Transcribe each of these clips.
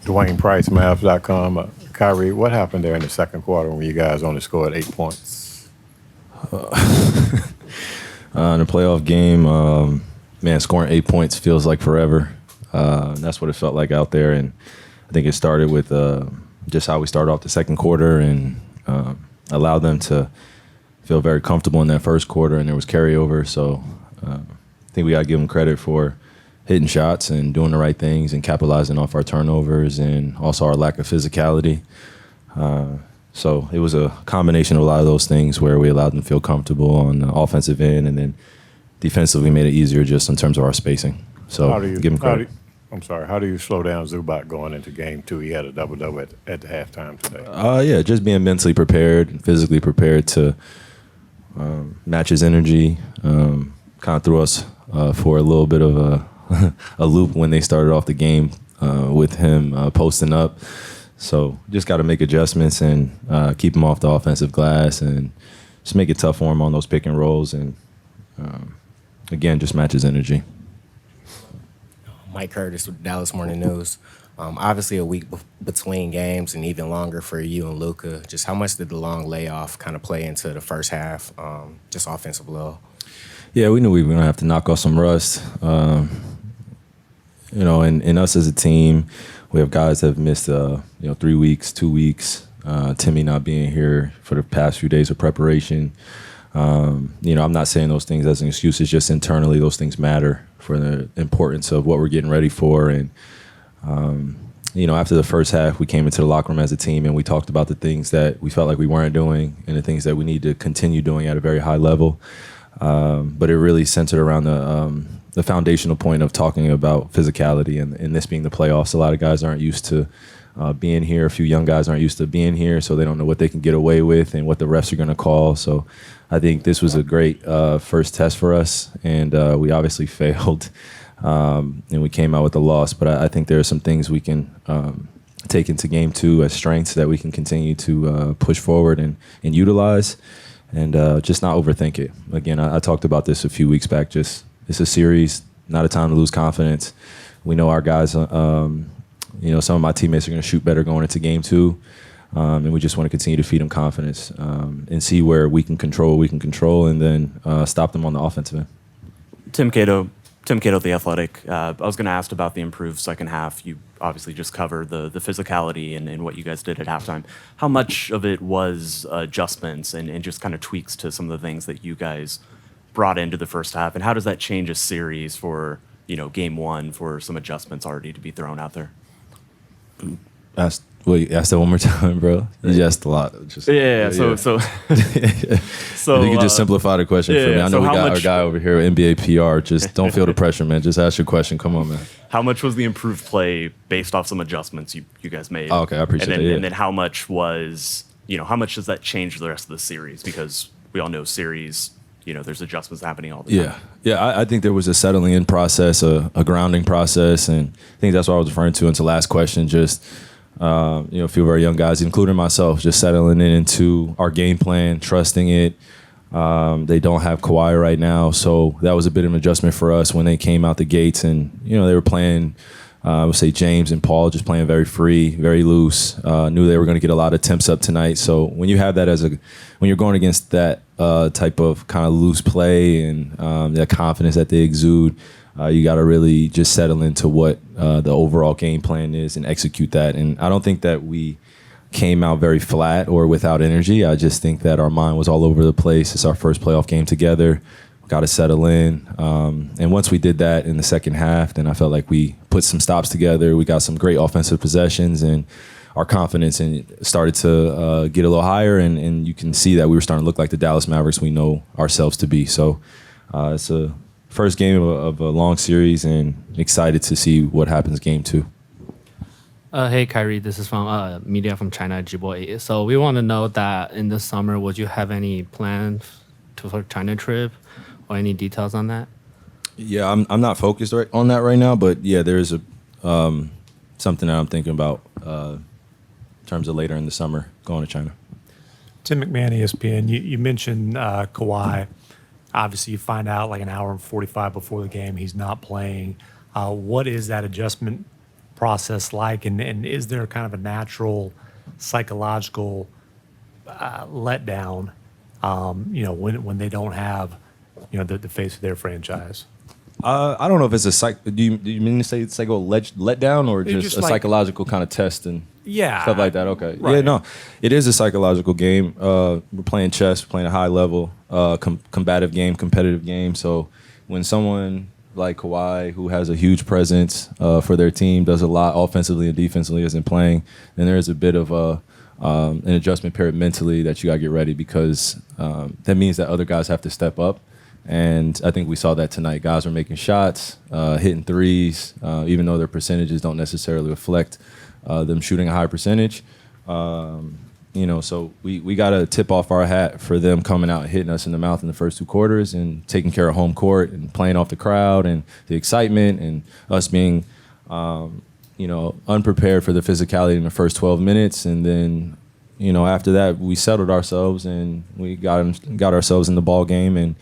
Dwayne Price, Mavs.com. Kyrie, what happened there in the second quarter when you guys only scored 8 points? In a playoff game, man, scoring 8 points feels like forever. That's what it felt like out there. And I think it started with just how we started off the second quarter and allowed them to feel very comfortable in that first quarter, and there was carryover. So I think we got to give them credit for hitting shots and doing the right things and capitalizing off our turnovers and also our lack of physicality. So it was a combination of a lot of those things where we allowed them to feel comfortable on the offensive end, and then defensively made it easier just in terms of our spacing. So give them credit. How do you slow down Zubac going into game two? He had a double-double at the halftime today. Yeah, just being mentally prepared and physically prepared to match his energy. Kind of threw us for a little bit of a loop when they started off the game with him posting up. So just got to make adjustments and keep him off the offensive glass and just make it tough for him on those pick and rolls. And again, just match his energy. Mike Curtis with Dallas Morning News. Obviously a week between games and even longer for you and Luka. Just how much did the long layoff kind of play into the first half, just offensive level? Yeah, we knew we were going to have to knock off some rust. And us as a team, we have guys that have missed 3 weeks, 2 weeks. Timmy not being here for the past few days of preparation. I'm not saying those things as an excuse. It's just internally those things matter for the importance of what we're getting ready for. And, after the first half, we came into the locker room as a team and we talked about the things that we felt like we weren't doing and the things that we need to continue doing at a very high level. But it really centered around the foundational point of talking about physicality and this being the playoffs. A lot of guys aren't used to being here. A few young guys aren't used to being here, so they don't know what they can get away with and what the refs are going to call. So I think this was a great first test for us, and we obviously failed, and we came out with a loss. But I think there are some things we can take into game two as strengths that we can continue to push forward and utilize, and just not overthink it. Again, I talked about this a few weeks back. Just it's a series, not a time to lose confidence. We know our guys. Some of my teammates are going to shoot better going into game two. And we just want to continue to feed them confidence and see where we can control what we can control, and then stop them on the offensive end. Tim Cato, The Athletic. I was going to ask about the improved second half. You obviously just covered the physicality and what you guys did at halftime. How much of it was adjustments and just kind of tweaks to some of the things that you guys brought into the first half? And how does that change a series for game one for some adjustments already to be thrown out there? Ask that one more time, bro. You asked a lot. So if you could just simplify the question for me. I know we got our guy over here at NBA PR. Just don't feel the pressure, man. Just ask your question. Come on, man. How much was the improved play based off some adjustments you guys made? Oh, okay, I appreciate that. And then how much was, how much does that change the rest of the series? Because we all know series, there's adjustments happening all the time. Yeah. I think there was a settling in process, a grounding process, and I think that's what I was referring to into the last question. Just a few very young guys, including myself, just settling into our game plan, trusting it. They don't have Kawhi right now, so that was a bit of an adjustment for us when they came out the gates, and they were playing. I would say James and Paul just playing very free, very loose. Knew they were going to get a lot of attempts up tonight. So when you have that when you're going against that type of kind of loose play and that confidence that they exude, you got to really just settle into what the overall game plan is and execute that. And I don't think that we came out very flat or without energy. I just think that our mind was all over the place. It's our first playoff game together. Got to settle in. And once we did that in the second half, then I felt like we put some stops together. We got some great offensive possessions, and our confidence started to get a little higher. And you can see that we were starting to look like the Dallas Mavericks we know ourselves to be. So it's a first game of a long series, and excited to see what happens game two. Hey, Kyrie, this is from media from China, Jibo. So we want to know that in the summer, would you have any plans for China trip or any details on that? Yeah, I'm not focused on that right now, but yeah, there is something that I'm thinking about in terms of later in the summer going to China. Tim McMahon, ESPN. You mentioned Kawhi. Obviously, you find out like an hour and 45 before the game he's not playing. What is that adjustment process like, and is there kind of a natural psychological letdown, when they don't have, the face of their franchise? I don't know if it's a do you mean to say it's like a let down or It's just just a like- psychological kind of test and stuff like that? Okay. Right. Yeah, no, it is a psychological game. We're playing chess, we're playing a high level, combative game, competitive game. So when someone like Kawhi, who has a huge presence for their team, does a lot offensively and defensively, isn't playing, then there is a bit of an adjustment period mentally that you got to get ready, because that means that other guys have to step up. And I think we saw that tonight. Guys were making shots, hitting threes, even though their percentages don't necessarily reflect them shooting a high percentage. So we got to tip off our hat for them coming out and hitting us in the mouth in the first 2 quarters and taking care of home court and playing off the crowd and the excitement, and us being, unprepared for the physicality in the first 12 minutes. And then, after that, we settled ourselves and we got ourselves in the ball game, and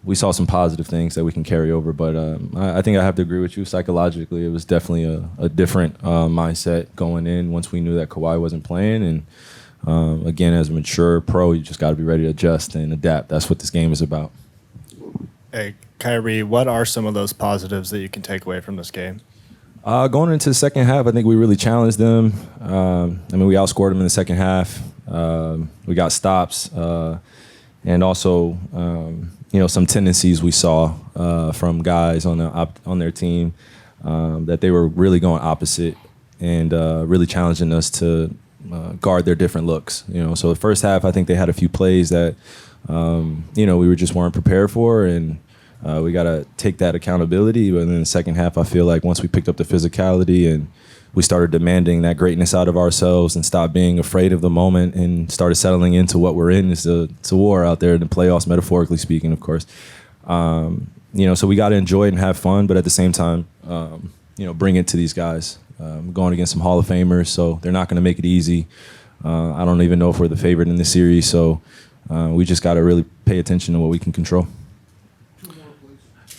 we saw some positive things that we can carry over. But I think I have to agree with you. Psychologically, it was definitely a different mindset going in once we knew that Kawhi wasn't playing. And again, as a mature pro, you just got to be ready to adjust and adapt. That's what this game is about. Hey, Kyrie, what are some of those positives that you can take away from this game? Going into the second half, I think we really challenged them. We outscored them in the second half. We got stops. And also, some tendencies we saw from guys on their team, that they were really going opposite and really challenging us to guard their different looks. So the first half, I think they had a few plays that we just weren't prepared for, and we got to take that accountability. But in the second half, I feel like once we picked up the physicality and we started demanding that greatness out of ourselves and stopped being afraid of the moment and started settling into what we're in. It's a war out there in the playoffs, metaphorically speaking, of course. So we got to enjoy it and have fun, but at the same time, bring it to these guys. Going against some Hall of Famers, so they're not going to make it easy. I don't even know if we're the favorite in this series, so we just got to really pay attention to what we can control.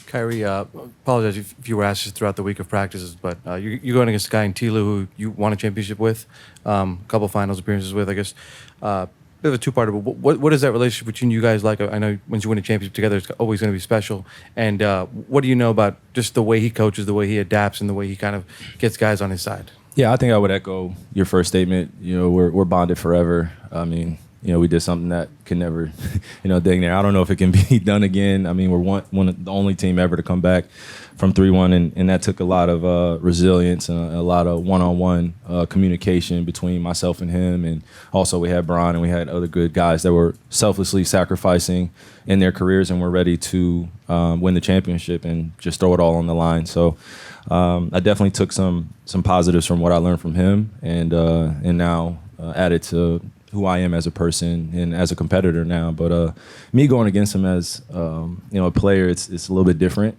Kyrie, apologize if you were asked this throughout the week of practices, but you're going against a guy in Tilo who you won a championship with, a couple finals appearances with, I guess. Bit of a two-parter, but what is that relationship between you guys like? I know once you win a championship together, it's always going to be special. And what do you know about just the way he coaches, the way he adapts, and the way he kind of gets guys on his side? Yeah, I think I would echo your first statement. We're bonded forever. We did something that can never, dang near. I don't know if it can be done again. We're one of the only team ever to come back from 3-1, and that took a lot of resilience and a lot of one-on-one communication between myself and him. And also we had Bron and we had other good guys that were selflessly sacrificing in their careers and were ready to win the championship and just throw it all on the line. So I definitely took some positives from what I learned from him, and now added to who I am as a person and as a competitor now. But me going against him as a player, it's a little bit different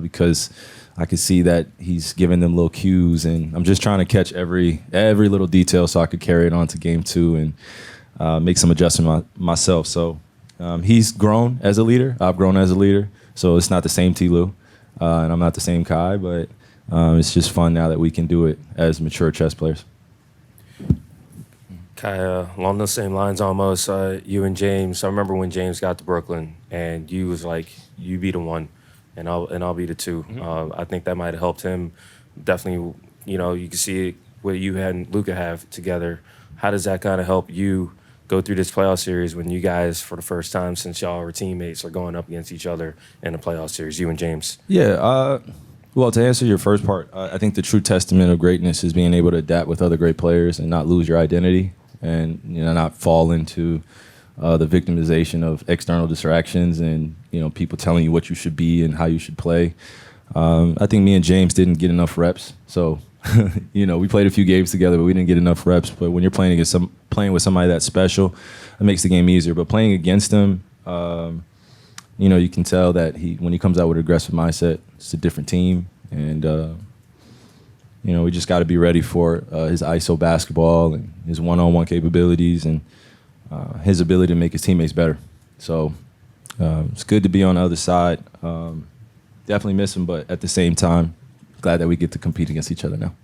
because I could see that he's giving them little cues, and I'm just trying to catch every little detail so I could carry it on to game 2 and make some adjustment myself. So he's grown as a leader. I've grown as a leader. So it's not the same T-Lou, and I'm not the same Kai, but it's just fun now that we can do it as mature chess players. Kai, along those same lines almost, you and James, I remember when James got to Brooklyn and you was like, you be the one and I'll be the two. I think that might have helped him. Definitely, you can see what you and Luka have together. How does that kind of help you go through this playoff series when you guys, for the first time since y'all were teammates, are going up against each other in a playoff series, you and James? Yeah, well, to answer your first part, I think the true testament of greatness is being able to adapt with other great players and not lose your identity, and not fall into the victimization of external distractions and people telling you what you should be and how you should play. I think me and James didn't get enough reps, so we played a few games together, but we didn't get enough reps. But when you're playing with somebody that's special, it makes the game easier. But playing against him, you can tell that when he comes out with an aggressive mindset, it's a different team, and we just got to be ready for his ISO basketball and his one-on-one capabilities and his ability to make his teammates better. So it's good to be on the other side. Definitely miss him, but at the same time, glad that we get to compete against each other now.